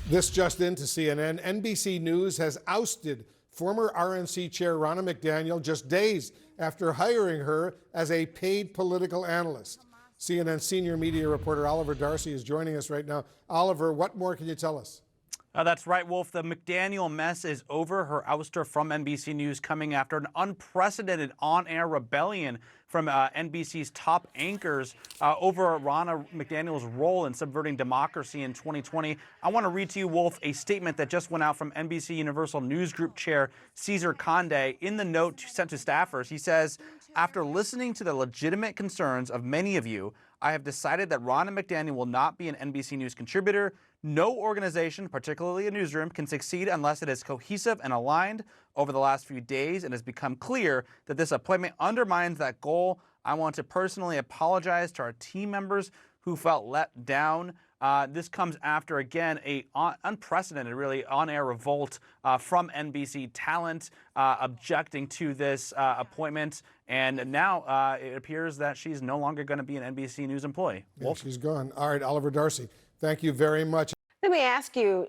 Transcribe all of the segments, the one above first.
This just into CNN. NBC News has ousted former RNC chair Ronna McDaniel just days after hiring her as a paid political analyst. CNN senior media reporter Oliver Darcy is joining us right now. Oliver, what more can you tell us? That's right, Wolf. The McDaniel mess is over. Her ouster from NBC News coming after an unprecedented on-air rebellion from NBC's top anchors over Ronna McDaniel's role in subverting democracy in 2020. I want to read to you, Wolf, a statement that just went out from NBC Universal News Group chair Cesar Conde. In the note sent to staffers, he says, "After listening to the legitimate concerns of many of you, I have decided that Ronna McDaniel will not be an NBC News contributor. No organization, particularly a newsroom, can succeed unless it is cohesive and aligned. Over the last few days, it has become clear that this appointment undermines that goal. I want to personally apologize to our team members who felt let down." This comes after, again, a unprecedented, really, on-air revolt from NBC talent objecting to this appointment. And now it appears that she's no longer going to be an NBC News employee. Yeah, she's gone. All right, Oliver Darcy, thank you very much. Let me ask you,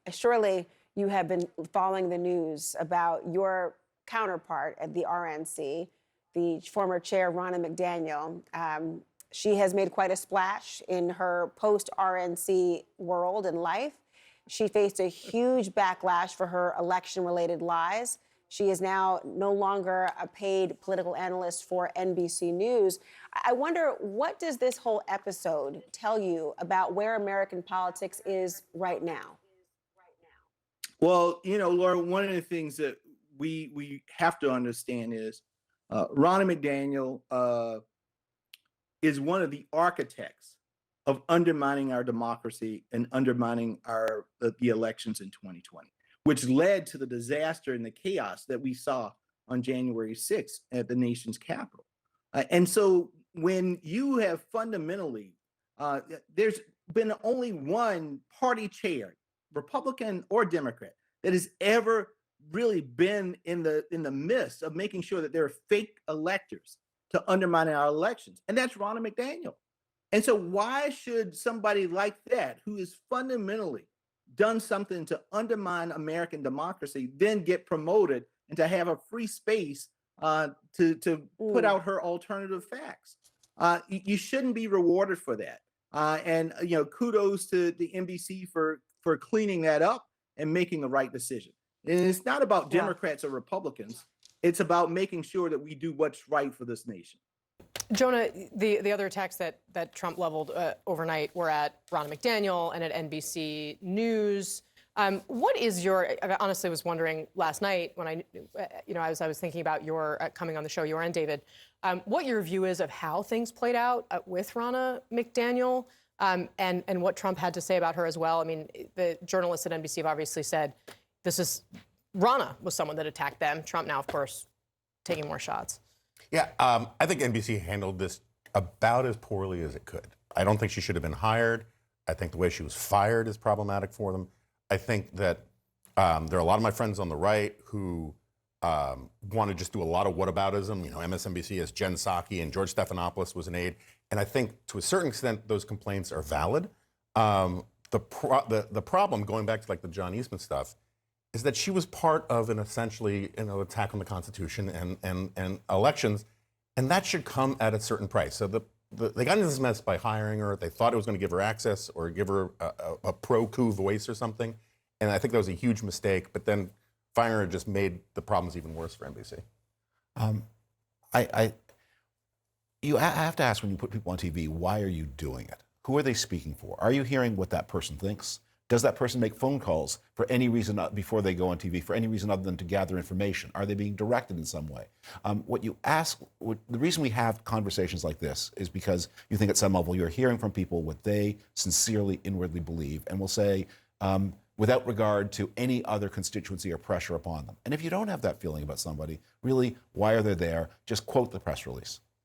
surely you have been following the news about your counterpart at the RNC, the former chair, Ronna McDaniel. She has made quite a splash in her post-RNC world and life. She faced a huge backlash for her election-related lies. She is now no longer a paid political analyst for NBC News. I wonder, what does this whole episode tell you about where American politics is right now? Well, Laura, one of the things that we have to understand is Ronna McDaniel is one of the architects of undermining our democracy and undermining the elections in 2020, which led to the disaster and the chaos that we saw on January 6th at the nation's capital. And so when you have fundamentally, there's been only one party chair, Republican or Democrat, that has ever really been in the midst of making sure that there are fake electors to undermine our elections, and that's Ronna McDaniel. And so why should somebody like that, who has fundamentally done something to undermine American democracy, then get promoted and to have a free space to put out her alternative facts? You shouldn't be rewarded for that. And kudos to the NBC for cleaning that up and making the right decision. And it's not about Democrats or Republicans. It's about making sure that we do what's right for this nation. Jonah, the other attacks that Trump leveled overnight were at Ronna McDaniel and at NBC News. What is I honestly was wondering last night when as I was thinking about your coming on the show, and David, what your view is of how things played out with Ronna McDaniel and what Trump had to say about her as well. I mean, the journalists at NBC have obviously said Ronna was someone that attacked them. Trump now, of course, taking more shots. Yeah, I think NBC handled this about as poorly as it could. I don't think she should have been hired. I think the way she was fired is problematic for them. I think that there are a lot of my friends on the right who want to just do a lot of whataboutism. MSNBC has Jen Psaki and George Stephanopoulos was an aide. And I think to a certain extent, those complaints are valid. The problem, going back to like the John Eastman stuff, is that she was part of an essentially attack on the Constitution and elections, and that should come at a certain price. So they got into this mess by hiring her. They thought it was going to give her access or give her a pro-coup voice or something, and I think that was a huge mistake. But then firing her just made the problems even worse for NBC. You have to ask when you put people on TV, why are you doing it? Who are they speaking for? Are you hearing what that person thinks? Does that person make phone calls for any reason before they go on TV, for any reason other than to gather information? Are they being directed in some way? The reason we have conversations like this is because you think at some level you're hearing from people what they sincerely, inwardly believe, and will say without regard to any other constituency or pressure upon them. And if you don't have that feeling about somebody, really, why are they there? Just quote the press release.